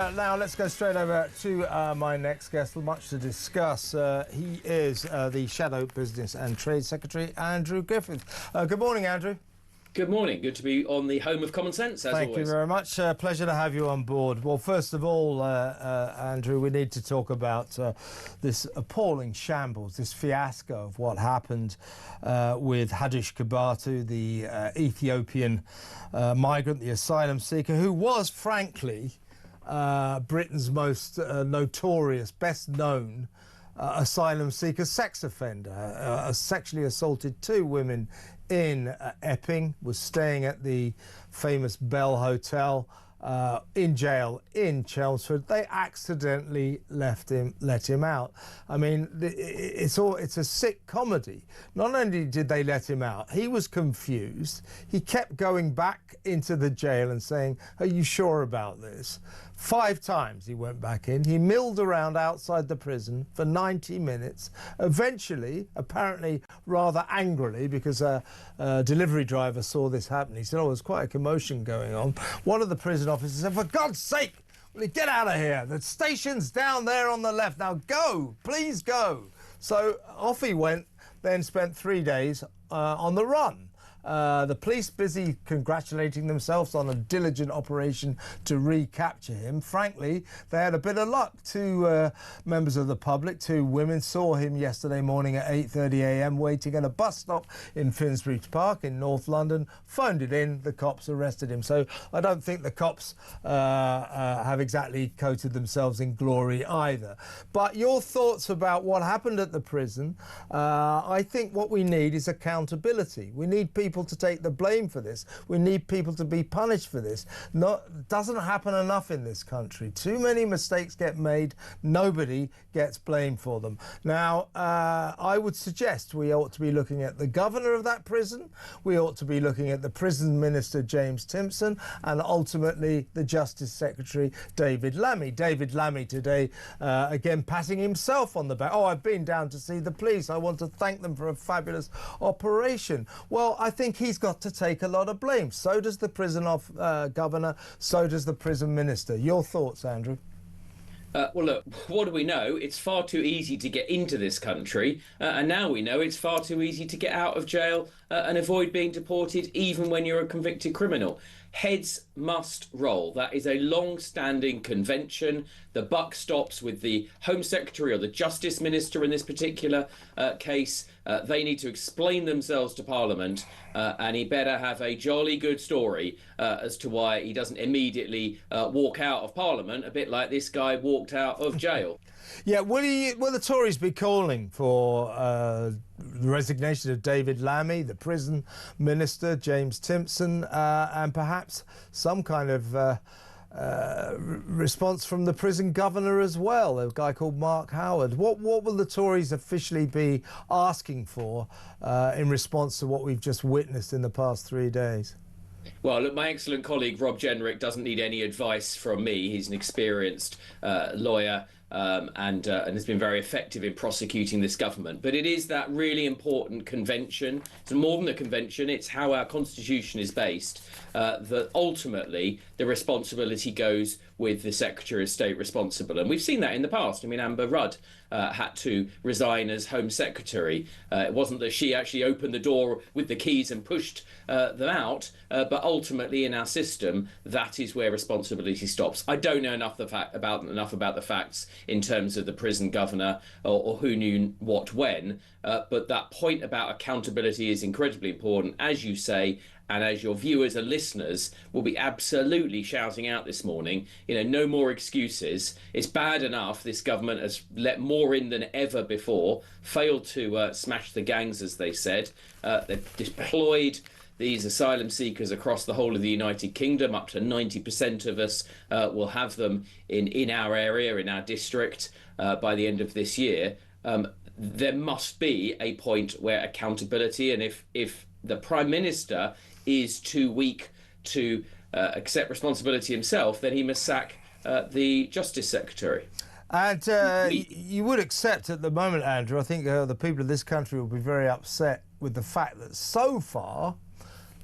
Now let's go straight over to my next guest. Much to discuss. He is the Shadow Business and Trade Secretary, Andrew Griffith. Good morning, Andrew. Good morning. Good to be on the home of common sense, as always. Thank you very much. Pleasure to have you on board. Well, first of all, Andrew, we need to talk about this appalling shambles, this fiasco of what happened with Hadush Kebatu, the Ethiopian migrant, the asylum seeker, who was, frankly, Britain's most notorious, best known asylum seeker sex offender. Sexually assaulted 2 women in Epping, was staying at the famous Bell Hotel in jail in Chelmsford. They accidentally let him out. I mean, it's a sick comedy. Not only did they let him out, he was confused. He kept going back into the jail and saying, "Are you sure about this?" 5 times he went back in. He milled around outside the prison for 90 minutes. Eventually, apparently rather angrily, because a delivery driver saw this happen, he said, "Oh, there's quite a commotion going on." One of the prison officers said, "For God's sake, will you get out of here? The station's down there on the left. Now go, please go." So off he went, then spent 3 days on the run. The police busy congratulating themselves on a diligent operation to recapture him. Frankly, they had a bit of luck. 2 members of the public, 2 women, saw him yesterday morning at 8:30 a.m. waiting at a bus stop in Finsbury Park in North London, phoned it in, the cops arrested him. So I don't think the cops have exactly coated themselves in glory either. But your thoughts about what happened at the prison? I think what we need is accountability. We need people to take the blame for this. We need people to be punished for this. Doesn't happen enough in this country. Too many mistakes get made. Nobody gets blamed for them. Now, I would suggest we ought to be looking at the governor of that prison. We ought to be looking at the prison minister, James Timpson, and ultimately the Justice Secretary, David Lammy. David Lammy today, again, patting himself on the back. "Oh, I've been down to see the police. I want to thank them for a fabulous operation." Well, I think he's got to take a lot of blame. So does the prison governor, so does the prison minister. Your thoughts, Andrew? Well, look, what do we know? It's far too easy to get into this country, and now we know it's far too easy to get out of jail and avoid being deported, even when you're a convicted criminal. Heads must roll. That is a long-standing convention. The buck stops with the Home Secretary or the Justice Minister in this particular case. They need to explain themselves to Parliament, and he better have a jolly good story as to why he doesn't immediately walk out of Parliament, a bit like this guy walked out of jail. Yeah, will the Tories be calling for the resignation of David Lammy, the prison minister, James Timpson, and perhaps some kind of response from the prison governor as well, a guy called Mark Howard? What will the Tories officially be asking for in response to what we've just witnessed in the past 3 days? Well, look, my excellent colleague Rob Jenrick doesn't need any advice from me. He's an experienced lawyer and has been very effective in prosecuting this government. But it is that really important convention. It's more than a convention, it's how our constitution is based, that ultimately the responsibility goes with the Secretary of State responsible. And we've seen that in the past. I mean, Amber Rudd had to resign as Home Secretary. It wasn't that she actually opened the door with the keys and pushed them out, but ultimately in our system, that is where responsibility stops. I don't know enough about the facts in terms of the prison governor or who knew what when, but that point about accountability is incredibly important, as you say, and as your viewers and listeners will be absolutely shouting out this morning. No more excuses. It's bad enough this government has let more in than ever before, failed to smash the gangs, as they said. They've deployed these asylum seekers across the whole of the United Kingdom. Up to 90% of us will have them in our area, in our district, by the end of this year. There must be a point where accountability, and if the Prime Minister is too weak to accept responsibility himself, then he must sack the Justice Secretary. And you would accept at the moment, Andrew, I think the people of this country will be very upset with the fact that so far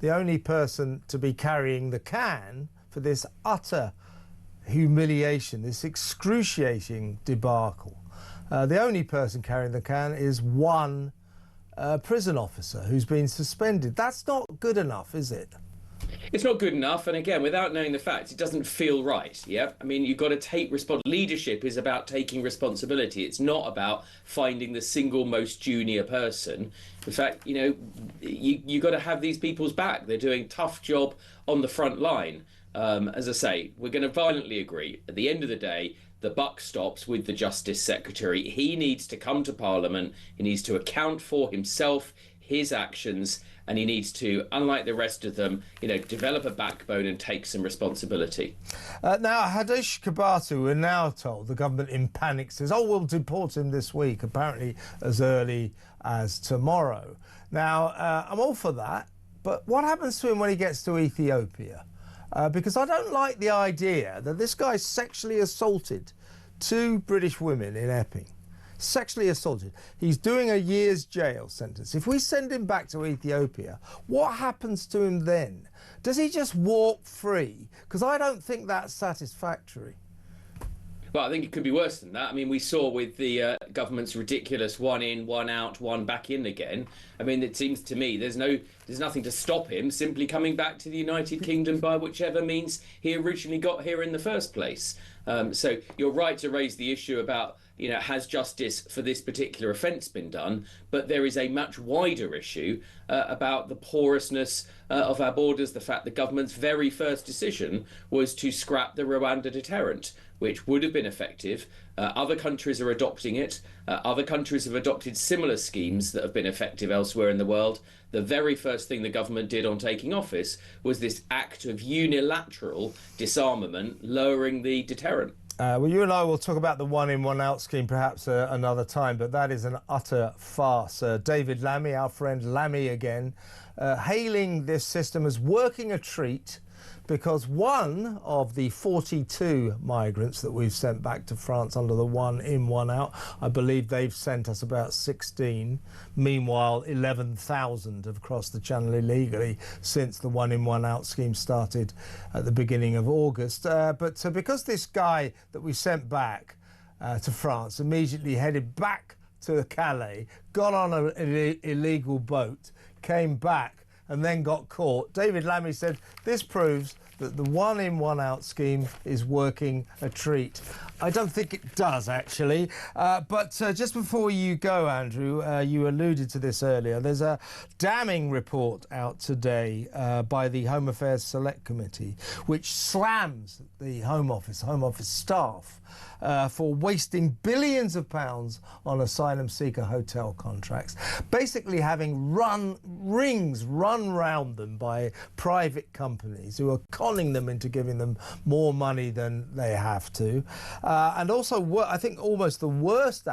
the only person to be carrying the can for this utter humiliation, this excruciating debacle. The only person carrying the can is one prison officer who's been suspended. That's not good enough, is it? It's not good enough, and again, without knowing the facts, it doesn't feel right. Yeah, I mean, you've got to take leadership is about taking responsibility. It's not about finding the single most junior person. In fact, you know, you got to have these people's back. They're doing a tough job on the front line. As I say, we're going to violently agree. At the end of the day, the buck stops with the Justice Secretary. He needs to come to Parliament. He needs to account for himself, his actions, and he needs to, unlike the rest of them, you know, develop a backbone and take some responsibility. Now, Hadush Kebatu, we're now told, the government in panic says, oh, we'll deport him this week, apparently as early as tomorrow. Now, I'm all for that, but what happens to him when he gets to Ethiopia? Because I don't like the idea that this guy sexually assaulted 2 British women in Epping. Sexually assaulted. He's doing a year's jail sentence. If we send him back to Ethiopia, what happens to him then? Does he just walk free? Because I don't think that's satisfactory. Well, I think it could be worse than that. I mean, we saw with the government's ridiculous 1 in, 1 out, 1 back in again. I mean, it seems to me there's nothing to stop him simply coming back to the United Kingdom by whichever means he originally got here in the first place. So you're right to raise the issue about, you know, has justice for this particular offence been done? But there is a much wider issue about the porousness of our borders, the fact the government's very first decision was to scrap the Rwanda deterrent, which would have been effective. Other countries are adopting it. Other countries have adopted similar schemes that have been effective elsewhere in the world. The very first thing the government did on taking office was this act of unilateral disarmament, lowering the deterrent. Well, you and I will talk about the 1 in, 1 out scheme perhaps another time, but that is an utter farce. David Lammy, our friend Lammy again, hailing this system as working a treat because one of the 42 migrants that we've sent back to France under the 1 in, 1 out, I believe they've sent us about 16. Meanwhile, 11,000 have crossed the channel illegally since the 1 in, 1 out scheme started at the beginning of August. But because this guy that we sent back to France immediately headed back to Calais, got on an illegal boat, came back, and then got caught, David Lammy said this proves that the 1 in, 1 out scheme is working a treat. I don't think it does, actually. But just before you go, Andrew, you alluded to this earlier. There's a damning report out today by the Home Affairs Select Committee, which slams the Home Office staff for wasting billions of pounds on asylum seeker hotel contracts, basically having rings run round them by private companies who are conning them into giving them more money than they have to. And also, I think almost the worst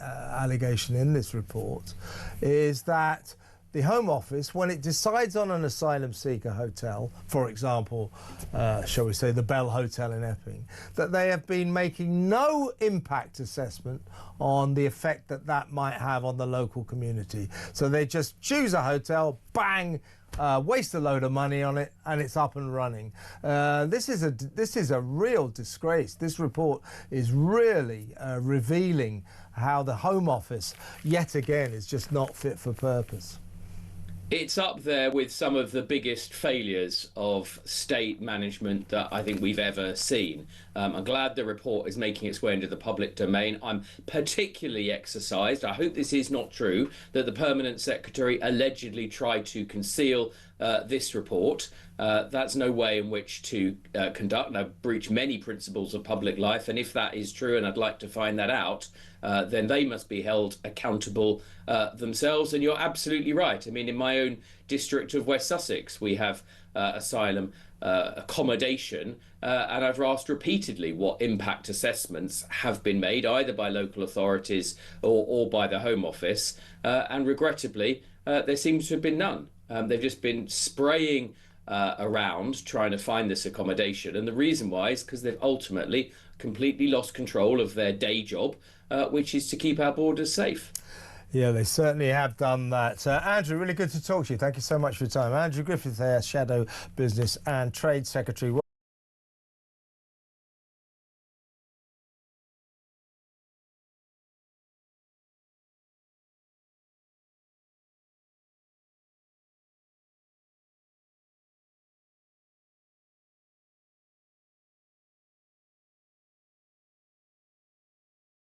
allegation in this report is that the Home Office, when it decides on an asylum seeker hotel, for example, shall we say the Bell Hotel in Epping, that they have been making no impact assessment on the effect that that might have on the local community. So they just choose a hotel, bang, waste a load of money on it, and it's up and running. This is a real disgrace. This report is really revealing how the Home Office, yet again, is just not fit for purpose. It's up there with some of the biggest failures of state management that I think we've ever seen. I'm glad the report is making its way into the public domain. I'm particularly exercised, I hope this is not true, that the Permanent Secretary allegedly tried to conceal this report. That's no way in which to conduct and breach many principles of public life, and if that is true, and I'd like to find that out, then they must be held accountable themselves. And you're absolutely right. I mean, in my own district of West Sussex, we have asylum accommodation, and I've asked repeatedly what impact assessments have been made, either by local authorities or by the Home Office, and regrettably, there seems to have been none. They've just been spraying around trying to find this accommodation, and the reason why is because they've ultimately completely lost control of their day job, which is to keep our borders safe. Yeah, they certainly have done that. Andrew, really good to talk to you. Thank you so much for your time. Andrew Griffith, Shadow Business and Trade Secretary.